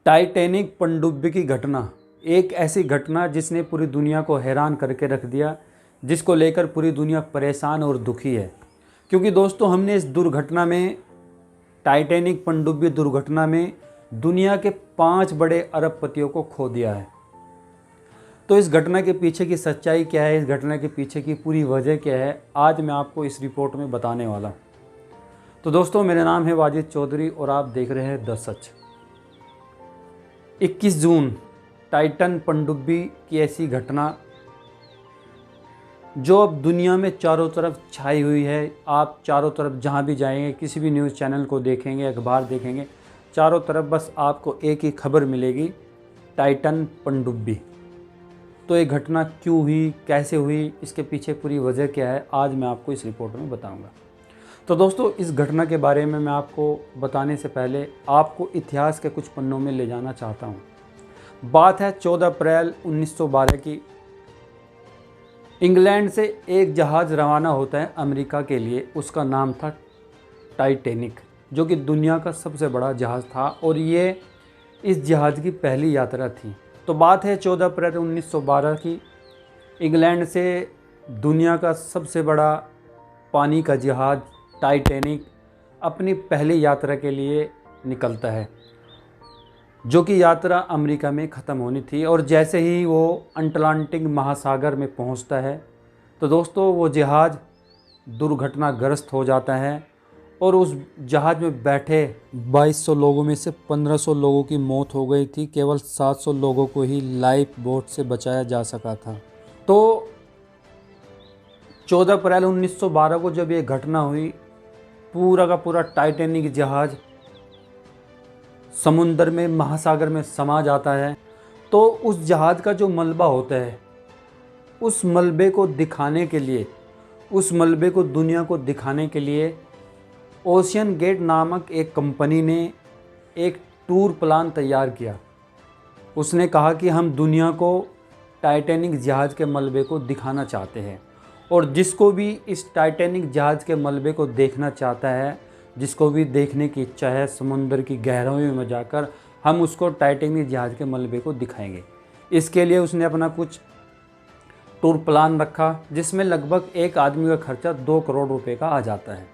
Titanic पनडुब्बी की घटना एक ऐसी घटना जिसने पूरी दुनिया को हैरान करके रख दिया, जिसको लेकर पूरी दुनिया परेशान और दुखी है। क्योंकि दोस्तों, हमने इस दुर्घटना में, टाइटैनिक पनडुब्बी दुर्घटना में दुनिया के 5 बड़े अरबपतियों को खो दिया है। तो इस घटना के पीछे की सच्चाई क्या है, इस घटना के पीछे की पूरी वजह क्या है, आज मैं आपको इस रिपोर्ट में बताने वाला। तो दोस्तों, मेरा नाम है वाजिद चौधरी और आप देख रहे हैं द सच। 21 जून टाइटन पनडुब्बी की ऐसी घटना जो अब दुनिया में चारों तरफ छाई हुई है। आप चारों तरफ जहाँ भी जाएंगे, किसी भी न्यूज़ चैनल को देखेंगे, अखबार देखेंगे, चारों तरफ बस आपको एक ही खबर मिलेगी, टाइटन पनडुब्बी। तो ये घटना क्यों हुई, कैसे हुई, इसके पीछे पूरी वजह क्या है, आज मैं आपको इस रिपोर्ट में बताऊंगा। तो दोस्तों, इस घटना के बारे में मैं आपको बताने से पहले आपको इतिहास के कुछ पन्नों में ले जाना चाहता हूँ। बात है 14 अप्रैल 1912 की। इंग्लैंड से एक जहाज़ रवाना होता है अमेरिका के लिए। उसका नाम था टाइटैनिक, जो कि दुनिया का सबसे बड़ा जहाज़ था और ये इस जहाज़ की पहली यात्रा थी। तो बात है 14 अप्रैल 1912 की। इंग्लैंड से दुनिया का सबसे बड़ा पानी का जहाज़ टाइटैनिक अपनी पहली यात्रा के लिए निकलता है, जो कि यात्रा अमेरिका में ख़त्म होनी थी। और जैसे ही वो अटलांटिक महासागर में पहुंचता है, तो दोस्तों वो जहाज़ दुर्घटनाग्रस्त हो जाता है और उस जहाज़ में बैठे 2200 लोगों में से 1500 लोगों की मौत हो गई थी। केवल 700 लोगों को ही लाइफ बोट से बचाया जा सका था। तो 14 अप्रैल 1912 को जब ये घटना हुई, पूरा का पूरा टाइटैनिक जहाज़ समुंदर में, महासागर में समा जाता है। तो उस जहाज़ का जो मलबा होता है, उस मलबे को दिखाने के लिए, उस मलबे को दुनिया को दिखाने के लिए ओशियन गेट नामक एक कंपनी ने एक टूर प्लान तैयार किया। उसने कहा कि हम दुनिया को टाइटैनिक जहाज़ के मलबे को दिखाना चाहते हैं, और जिसको भी इस टाइटैनिक जहाज़ के मलबे को देखना चाहता है, जिसको भी देखने की इच्छा है समुद्र की गहराइयों में जाकर, हम उसको टाइटैनिक जहाज़ के मलबे को दिखाएंगे। इसके लिए उसने अपना कुछ टूर प्लान रखा, जिसमें लगभग एक आदमी का खर्चा 2 करोड़ रुपए का आ जाता है।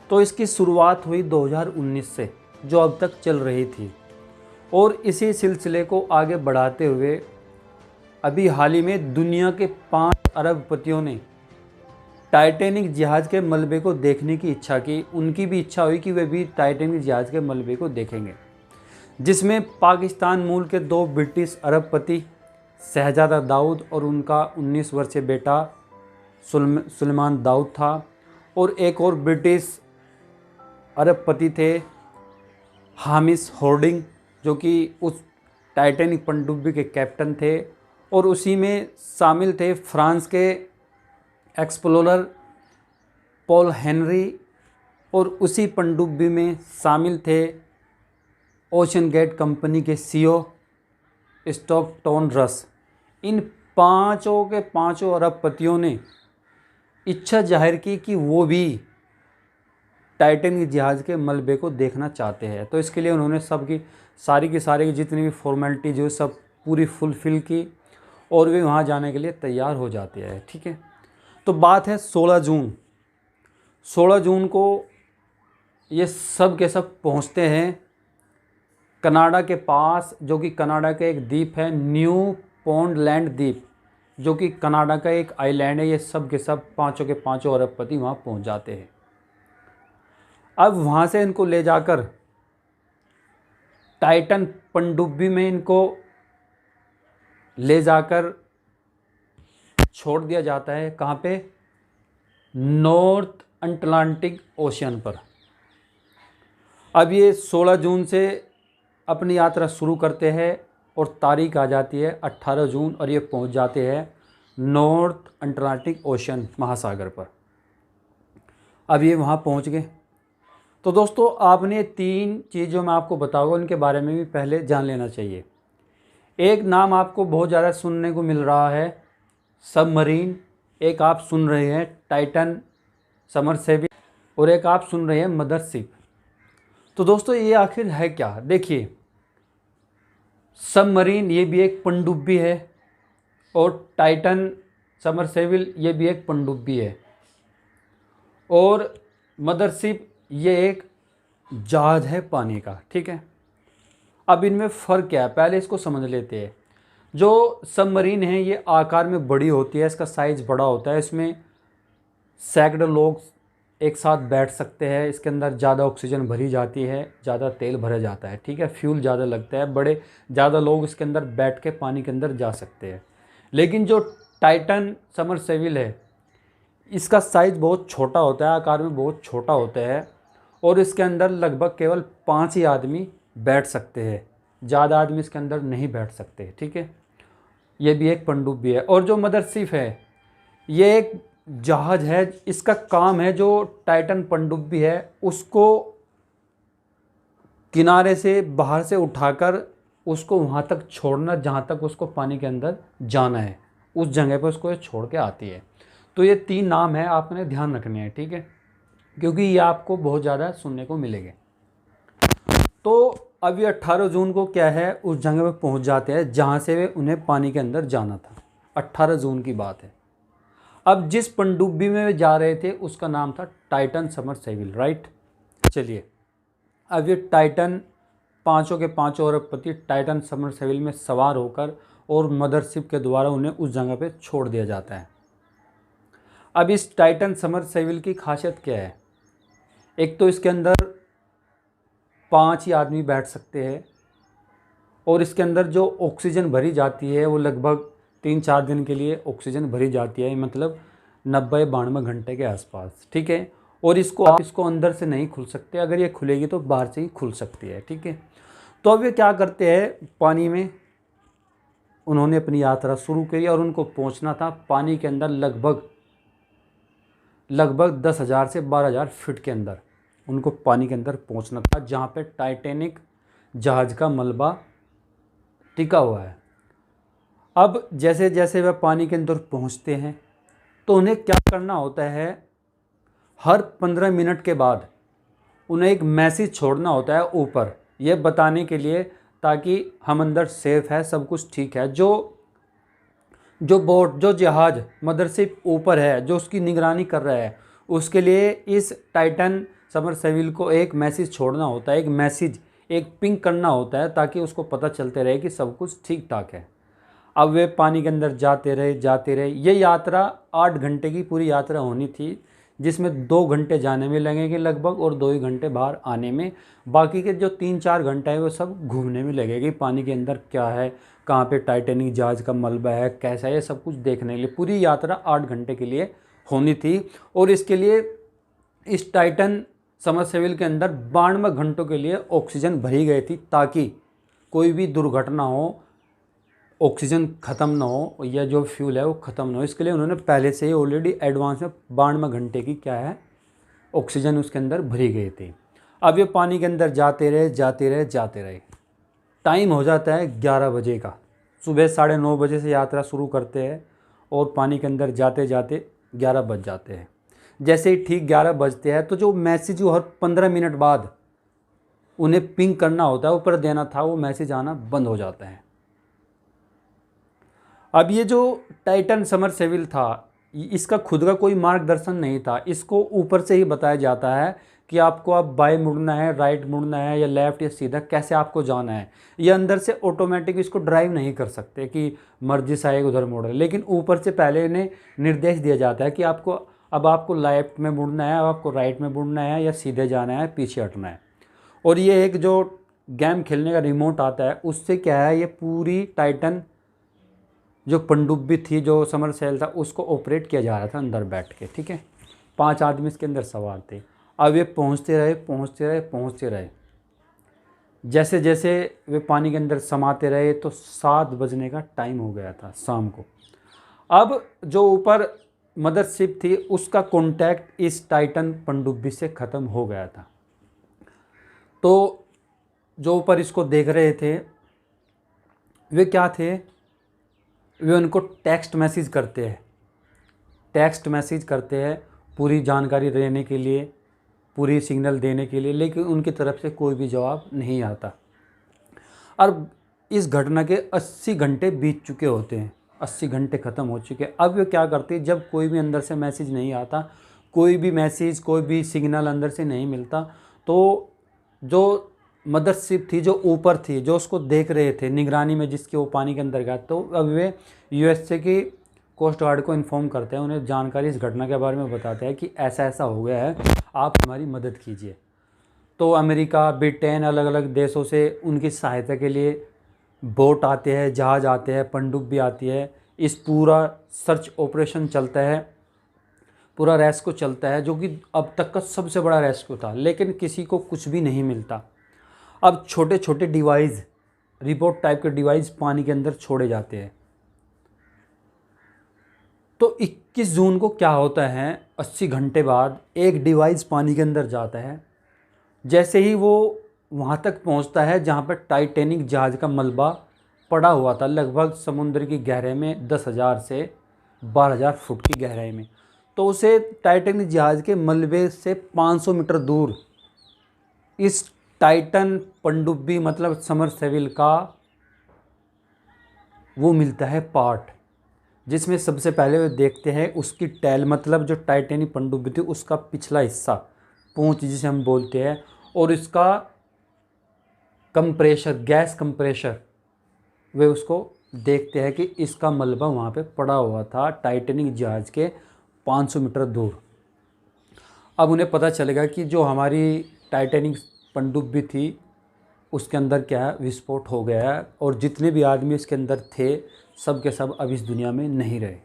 तो इसकी शुरुआत हुई 2019 से, जो अब तक चल रही थी। और इसी सिलसिले को आगे बढ़ाते हुए अभी हाल ही में दुनिया के 5 अरबपतियों ने टाइटैनिक जहाज़ के मलबे को देखने की इच्छा की। उनकी भी इच्छा हुई कि वे भी टाइटैनिक जहाज़ के मलबे को देखेंगे, जिसमें पाकिस्तान मूल के 2 ब्रिटिश अरबपति, शहजादा दाऊद और उनका 19 वर्षीय बेटा सुलेमान दाऊद था, और एक और ब्रिटिश अरबपति थे, हामिश होर्डिंग, जो कि उस टाइटैनिक पनडुब्बी के कैप्टन थे। और उसी में शामिल थे फ्रांस के एक्सप्लोरर पॉल हेनरी, और उसी पनडुब्बी में शामिल थे ओशियन गेट कंपनी के सीईओ स्टॉकटन रस। इन पांचों के पांचों अरबपतियों ने इच्छा जाहिर की कि वो भी टाइटैनिक जहाज़ के मलबे को देखना चाहते हैं। तो इसके लिए उन्होंने सारी की जितनी भी फॉर्मेलिटी जो सब पूरी फुलफ़िल की, और वे वहाँ जाने के लिए तैयार हो जाते हैं। ठीक है, तो बात है 16 जून। 16 जून को ये सब के सब पहुँचते हैं कनाडा के पास, जो कि कनाडा का एक द्वीप है, न्यू पोंडलैंड द्वीप, जो कि कनाडा का एक आइलैंड है। ये सब के सब पाँचों के पाँचों अरबपति वहाँ पहुँच जाते हैं। अब वहाँ से इनको ले जाकर टाइटन पनडुब्बी में इनको ले जाकर छोड़ दिया जाता है। कहाँ पे? नॉर्थ अटलांटिक ओशियन पर। अब ये 16 जून से अपनी यात्रा शुरू करते हैं और तारीख आ जाती है 18 जून, और ये पहुंच जाते हैं नॉर्थ अटलांटिक ओशियन महासागर पर। अब ये वहाँ पहुँच गए। तो दोस्तों, आपने 3 चीज़ मैं आपको बताऊंगा, उनके बारे में भी पहले जान लेना चाहिए। एक नाम आपको बहुत ज़्यादा सुनने को मिल रहा है, सबमरीन। एक आप सुन रहे हैं टाइटन समरसेबल, और एक आप सुन रहे हैं मदरशिप। तो दोस्तों, ये आखिर है क्या? देखिए, सबमरीन ये भी एक पनडुब्बी है, और टाइटन सबमर्सिबल ये भी एक पनडुब्बी है, और मदरशिप ये एक जहाज है पानी का। ठीक है, अब इनमें फ़र्क क्या है पहले इसको समझ लेते हैं। जो सबमरीन है ये आकार में बड़ी होती है, इसका साइज़ बड़ा होता है, इसमें सैकड़ों लोग एक साथ बैठ सकते हैं, इसके अंदर ज़्यादा ऑक्सीजन भरी जाती है, ज़्यादा तेल भरा जाता है। ठीक है, फ्यूल ज़्यादा लगता है, ज़्यादा लोग इसके अंदर बैठ के पानी के अंदर जा सकते हैं। लेकिन जो टाइटन सबमर्सिबल है इसका साइज़ बहुत छोटा होता है, आकार में बहुत छोटा होता है, और इसके अंदर लगभग केवल 5 ही आदमी बैठ सकते हैं, ज़्यादा आदमी इसके अंदर नहीं बैठ सकते। ठीक है, ये भी एक पनडुब्बी है। और जो मदरशिप है ये एक जहाज है, इसका काम है जो टाइटन पनडुब्बी है उसको किनारे से बाहर से उठाकर उसको वहाँ तक छोड़ना जहाँ तक उसको पानी के अंदर जाना है, उस जगह पर उसको ये छोड़ के आती है। तो ये 3 नाम है, आपने ध्यान रखने हैं। ठीक है, क्योंकि ये आपको बहुत ज़्यादा सुनने को मिलेंगे। तो अब ये 18 जून को क्या है उस जगह पे पहुंच जाते हैं जहां से वे उन्हें पानी के अंदर जाना था। 18 जून की बात है। अब जिस पनडुब्बी में वे जा रहे थे उसका नाम था टाइटन सबमर्सिबल, राइट। चलिए, अब ये टाइटन पाँचों के पाँचों अरबपति टाइटन सबमर्सिबल में सवार होकर और मदरशिप के द्वारा उन्हें उस जगह पे छोड़ दिया जाता है। अब इस टाइटन सबमर्सिबल की खासियत क्या है? एक तो इसके अंदर 5 ही आदमी बैठ सकते हैं, और इसके अंदर जो ऑक्सीजन भरी जाती है वो लगभग 3-4 दिन के लिए ऑक्सीजन भरी जाती है, मतलब 90-92 घंटे के आसपास। ठीक है, और आप इसको अंदर से नहीं खुल सकते, अगर ये खुलेगी तो बाहर से ही खुल सकती है। ठीक है, तो अब ये क्या करते हैं, पानी में उन्होंने अपनी यात्रा शुरू की और उनको पहुंचना था पानी के अंदर लगभग 10,000 से 12,000 फीट के अंदर उनको पानी के अंदर पहुंचना था, जहां पे टाइटैनिक जहाज़ का मलबा टिका हुआ है। अब जैसे जैसे वह पानी के अंदर पहुंचते हैं तो उन्हें क्या करना होता है, हर 15 मिनट के बाद उन्हें एक मैसेज छोड़ना होता है ऊपर, ये बताने के लिए ताकि हम अंदर सेफ है, सब कुछ ठीक है। जो बोट, जो जहाज मदरशिप ऊपर है जो उसकी निगरानी कर रहा है, उसके लिए इस टाइटन सबमर्सिबल को एक मैसेज छोड़ना होता है, एक पिंग करना होता है, ताकि उसको पता चलते रहे कि सब कुछ ठीक ठाक है। अब वे पानी के अंदर जाते रहे। ये यात्रा 8 घंटे की पूरी यात्रा होनी थी, जिसमें 2 घंटे जाने में लगेंगे लगभग और 2 ही घंटे बाहर आने में। बाकी के जो 3-4 घंटे हैं वो सब घूमने में लगेगी, पानी के अंदर क्या है, कहाँ पे टाइटैनिक जहाज़ का मलबा है, कैसा है, ये सब कुछ देखने के लिए पूरी यात्रा 8 घंटे के लिए होनी थी। और इसके लिए इस टाइटन सबमर्सिबल के अंदर 92 घंटों के लिए ऑक्सीजन भरी गई थी, ताकि कोई भी दुर्घटना हो, ऑक्सीजन ख़त्म ना हो या जो फ्यूल है वो ख़त्म ना हो। इसके लिए उन्होंने पहले से ही ऑलरेडी एडवांस में 92 घंटे की क्या है ऑक्सीजन उसके अंदर भरी गई थी। अब ये पानी के अंदर जाते रहे। टाइम हो जाता है 11 बजे का, सुबह 9:30 बजे से यात्रा शुरू करते हैं और पानी के अंदर जाते 11 बज जाते हैं। जैसे ही ठीक 11 बजते हैं तो जो मैसेज जो हर 15 मिनट बाद उन्हें पिंग करना होता है, ऊपर देना था, वो मैसेज आना बंद हो जाता है। अब ये जो टाइटन सबमर्सिबल था इसका खुद का कोई मार्गदर्शन नहीं था, इसको ऊपर से ही बताया जाता है कि आपको अब बाएं मुड़ना है, राइट मुड़ना है, या लेफ़्ट या सीधा कैसे आपको जाना है। ये अंदर से ऑटोमेटिक इसको ड्राइव नहीं कर सकते कि मर्जी से आए उधर मुड़ रहे, लेकिन ऊपर से पहले इन्हें निर्देश दिया जाता है कि आपको लेफ़्ट में मुड़ना है, अब आपको राइट में मुड़ना है, या सीधे जाना है, पीछे हटना है। और ये एक जो गेम खेलने का रिमोट आता है उससे क्या है, ये पूरी टाइटन जो पनडुब्बी थी, जो सबमर्सिबल था, उसको ऑपरेट किया जा रहा था अंदर बैठ के। ठीक है, 5 आदमी इसके अंदर सवार थे। अब ये पहुँचते रहे। जैसे जैसे वे पानी के अंदर समाते रहे तो 7 बजने का टाइम हो गया था शाम को। अब जो ऊपर मदरशिप थी उसका कॉन्टैक्ट इस टाइटन पनडुब्बी से ख़त्म हो गया था। तो जो ऊपर इसको देख रहे थे वे क्या थे, वे उनको टेक्स्ट मैसेज करते हैं पूरी जानकारी देने के लिए, पूरी सिग्नल देने के लिए, लेकिन उनकी तरफ से कोई भी जवाब नहीं आता। और इस घटना के 80 घंटे बीत चुके होते हैं, 80 घंटे ख़त्म हो चुके हैं। अब ये क्या करती है, जब कोई भी अंदर से मैसेज नहीं आता, कोई भी मैसेज, कोई भी सिग्नल अंदर से नहीं मिलता, तो जो मदरशिप थी, जो ऊपर थी, जो उसको देख रहे थे निगरानी में, जिसके वो पानी के अंदर गया, तो अब वे यूएसए की कोस्ट गार्ड को इन्फॉर्म करते हैं, उन्हें जानकारी इस घटना के बारे में बताते हैं कि ऐसा ऐसा हो गया है, आप हमारी मदद कीजिए। तो अमेरिका, ब्रिटेन, अलग अलग देशों से उनकी सहायता के लिए बोट आते हैं, जहाज़ आते हैं, पनडुब्बी आती है। इस पूरा सर्च ऑपरेशन चलता है, पूरा रेस्क्यू चलता है, जो कि अब तक का सबसे बड़ा रेस्क्यू था, लेकिन किसी को कुछ भी नहीं मिलता। अब छोटे छोटे डिवाइस, रिपोर्ट टाइप के डिवाइस पानी के अंदर छोड़े जाते हैं। तो 21 जून को क्या होता है, 80 घंटे बाद एक डिवाइस पानी के अंदर जाता है। जैसे ही वो वहाँ तक पहुँचता है जहाँ पर टाइटैनिक जहाज़ का मलबा पड़ा हुआ था, लगभग समुद्र की गहराई में 10,000 से 12,000 फुट की गहराई में, तो उसे टाइटैनिक जहाज़ के मलबे से 500 मीटर दूर इस टाइटन पनडुब्बी मतलब समरसेविल का वो मिलता है पार्ट, जिसमें सबसे पहले वो देखते हैं उसकी टैल, मतलब जो टाइटैनिक पनडुब्बी थी उसका पिछला हिस्सा, पूंछ जिसे हम बोलते हैं, और इसका कंप्रेशर, गैस कंप्रेशर, वे उसको देखते हैं कि इसका मलबा वहाँ पे पड़ा हुआ था टाइटैनिक जहाज़ के 500 मीटर दूर। अब उन्हें पता चलेगा कि जो हमारी टाइटैनिक पनडुब्बी थी उसके अंदर क्या है, विस्फोट हो गया है, और जितने भी आदमी इसके अंदर थे सब के सब अब इस दुनिया में नहीं रहे।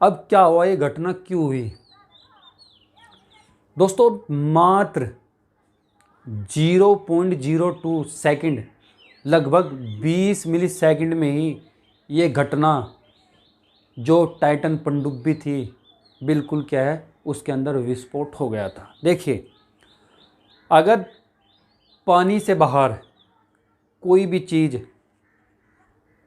अब क्या हुआ, ये घटना क्यों हुई दोस्तों? मात्र 0.02 सेकंड, लगभग 20 मिली सेकंड में ही ये घटना, जो टाइटन पनडुब्बी थी, बिल्कुल क्या है, उसके अंदर विस्फोट हो गया था। देखिए, अगर पानी से बाहर कोई भी चीज़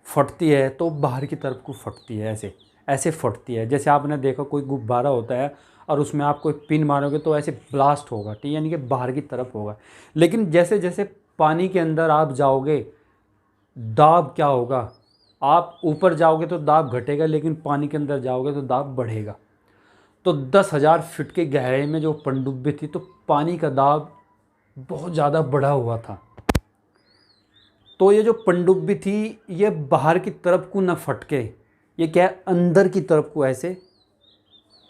फटती है तो बाहर की तरफ को फटती है, ऐसे ऐसे फटती है। जैसे आपने देखा कोई गुब्बारा होता है और उसमें आप कोई पिन मारोगे तो ऐसे ब्लास्ट होगा, ठीक है, यानी कि बाहर की तरफ होगा। लेकिन जैसे जैसे पानी के अंदर आप जाओगे, दाब क्या होगा, आप ऊपर जाओगे तो दाब घटेगा, लेकिन पानी के अंदर जाओगे तो दाब बढ़ेगा। तो 10,000 फीट की गहराई में जो पनडुब्बी थी, तो पानी का दाब बहुत ज़्यादा बढ़ा हुआ था। तो ये जो पनडुब्बी थी, ये बाहर की तरफ को न फटके, ये क्या है, अंदर की तरफ को ऐसे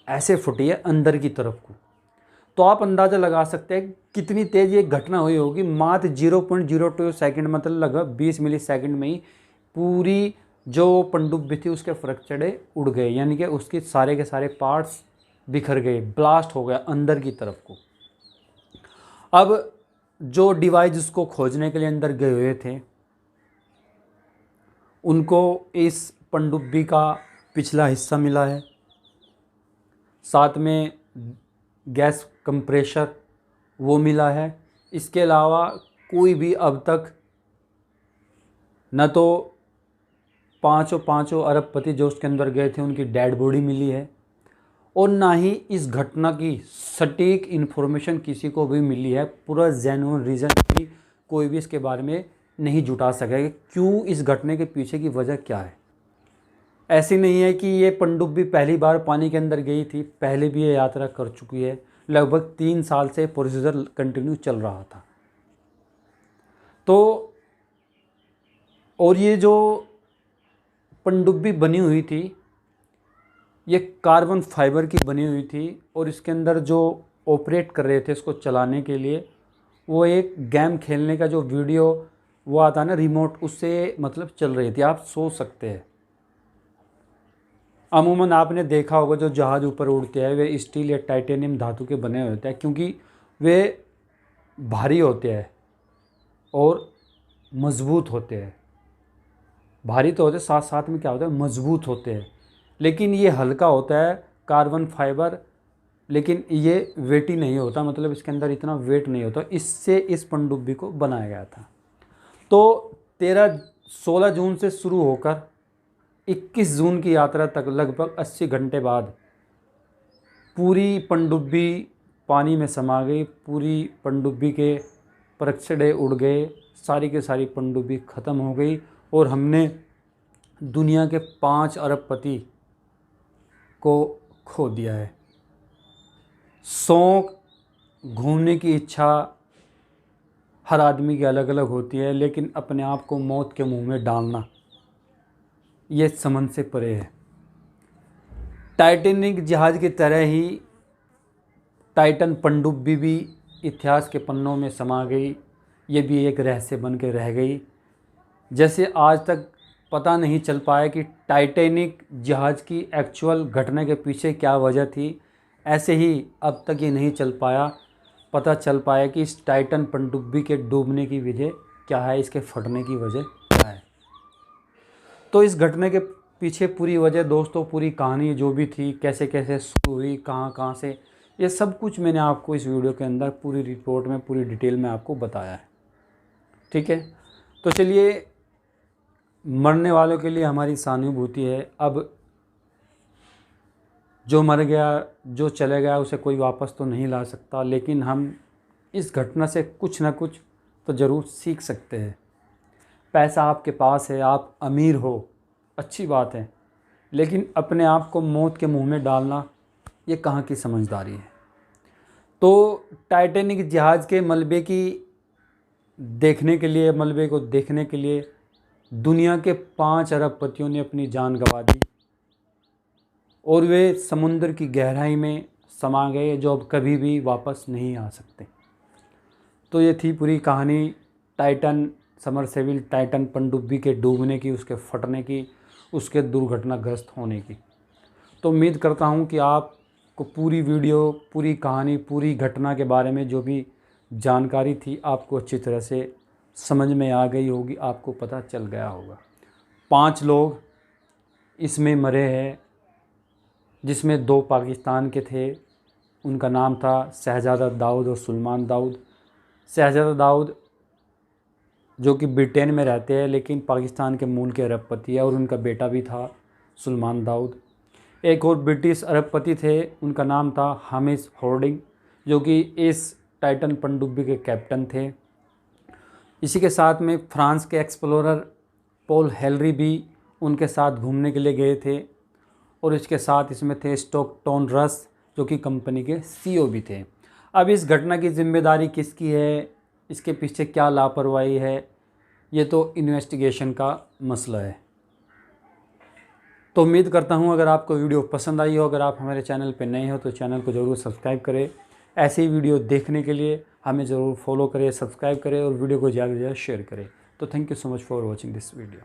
ऐसे फटी है, अंदर की तरफ को। तो आप अंदाज़ा लगा सकते हैं कितनी तेज़ ये घटना हुई होगी। मात्र 0.02 सेकंड, मतलब लगभग 20 मिली सेकंड में ही पूरी जो पनडुब्बी थी उसके फ्रैक्चर उड़ गए, यानी कि उसके सारे के सारे पार्ट्स बिखर गए, ब्लास्ट हो गया अंदर की तरफ को। अब जो डिवाइस उसको खोजने के लिए अंदर गए हुए थे, उनको इस पनडुब्बी का पिछला हिस्सा मिला है, साथ में गैस कंप्रेशर वो मिला है। इसके अलावा कोई भी अब तक न तो पाँचों अरबपति जो उसके अंदर गए थे उनकी डेड बॉडी मिली है, और ना ही इस घटना की सटीक इन्फॉर्मेशन किसी को भी मिली है। पूरा जेन्युइन रीज़न भी कोई भी इसके बारे में नहीं जुटा सकेगा, क्यों इस घटने के पीछे की वजह क्या है। ऐसी नहीं है कि ये पनडुब्बी पहली बार पानी के अंदर गई थी, पहले भी ये यात्रा कर चुकी है। लगभग 3 साल से प्रोसीजर कंटिन्यू चल रहा था। तो और ये जो पनडुब्बी बनी हुई थी, ये कार्बन फाइबर की बनी हुई थी, और इसके अंदर जो ऑपरेट कर रहे थे इसको चलाने के लिए, वो एक गेम खेलने का जो वीडियो वो आता है ना रिमोट, उससे मतलब चल रही थी। आप सोच सकते हैं। अमूमन आपने देखा होगा जो जहाज़ ऊपर उड़ते हैं वे स्टील या टाइटेनियम धातु के बने होते हैं, क्योंकि वे भारी होते हैं और मज़बूत होते हैं। भारी तो होते हैं, साथ साथ में क्या होता है, मज़बूत होते हैं। लेकिन ये हल्का होता है, कार्बन फाइबर, लेकिन ये वेटी नहीं होता, मतलब इसके अंदर इतना वेट नहीं होता। इससे इस पनडुब्बी को बनाया गया था। तो 16 जून से शुरू होकर 21 जून की यात्रा तक लगभग 80 घंटे बाद पूरी पनडुब्बी पानी में समा गई। पूरी पनडुब्बी के परखचड़े उड़ गए, सारी की सारी पनडुब्बी ख़त्म हो गई और हमने दुनिया के 5 अरबपति को खो दिया है। शौक़, घूमने की इच्छा हर आदमी की अलग अलग होती है, लेकिन अपने आप को मौत के मुंह में डालना ये समझ से परे है। टाइटैनिक जहाज़ की तरह ही टाइटन पनडुब्बी भी इतिहास के पन्नों में समा गई। ये भी एक रहस्य बन के रह गई। जैसे आज तक पता नहीं चल पाया कि टाइटैनिक जहाज़ की एक्चुअल घटना के पीछे क्या वजह थी, ऐसे ही अब तक ये नहीं पता चल पाया कि इस टाइटन पनडुब्बी के डूबने की वजह क्या है, इसके फटने की वजह क्या है। तो इस घटना के पीछे पूरी वजह दोस्तों, पूरी कहानी जो भी थी, कैसे कैसे शुरू हुई, कहाँ से, ये सब कुछ मैंने आपको इस वीडियो के अंदर पूरी रिपोर्ट में, पूरी डिटेल में आपको बताया है। ठीक है, तो चलिए, मरने वालों के लिए हमारी सहानुभूति है। अब जो मर गया, जो चले गया, उसे कोई वापस तो नहीं ला सकता, लेकिन हम इस घटना से कुछ ना कुछ तो ज़रूर सीख सकते हैं। पैसा आपके पास है, आप अमीर हो, अच्छी बात है, लेकिन अपने आप को मौत के मुंह में डालना ये कहाँ की समझदारी है। तो टाइटैनिक जहाज़ के मलबे को देखने के लिए दुनिया के 5 अरबपतियों ने अपनी जान गंवा दी और वे समुद्र की गहराई में समा गए, जो अब कभी भी वापस नहीं आ सकते। तो ये थी पूरी कहानी टाइटन समरसेबिल टाइटन पनडुब्बी के डूबने की, उसके फटने की, उसके दुर्घटनाग्रस्त होने की। तो उम्मीद करता हूँ कि आपको पूरी वीडियो, पूरी कहानी, पूरी घटना के बारे में जो भी जानकारी थी आपको अच्छी तरह से समझ में आ गई होगी, आपको पता चल गया होगा। 5 लोग इसमें मरे हैं, जिसमें 2 पाकिस्तान के थे। उनका नाम था शहज़ादा दाऊद और सुलेमान दाऊद। शहज़ादा दाऊद जो कि ब्रिटेन में रहते हैं, लेकिन पाकिस्तान के मूल के अरबपति है, और उनका बेटा भी था सुलेमान दाऊद। एक और ब्रिटिश अरबपति थे, उनका नाम था हामिश होर्डिंग, जो कि इस टाइटन पनडुब्बी के कैप्टन थे। इसी के साथ में फ्रांस के एक्सप्लोरर पॉल हेनरी भी उनके साथ घूमने के लिए गए थे, और इसके साथ इसमें थे स्टॉकटन रस, जो कि कंपनी के सीईओ भी थे। अब इस घटना की जिम्मेदारी किसकी है, इसके पीछे क्या लापरवाही है, ये तो इन्वेस्टिगेशन का मसला है। तो उम्मीद करता हूँ अगर आपको वीडियो पसंद आई हो, अगर आप हमारे चैनल पर नए हो तो चैनल को ज़रूर सब्सक्राइब करें। ऐसे ही वीडियो देखने के लिए हमें ज़रूर फॉलो करें, सब्सक्राइब करें और वीडियो को ज़्यादा से ज़्यादा शेयर करें। तो thank you so much for watching this video.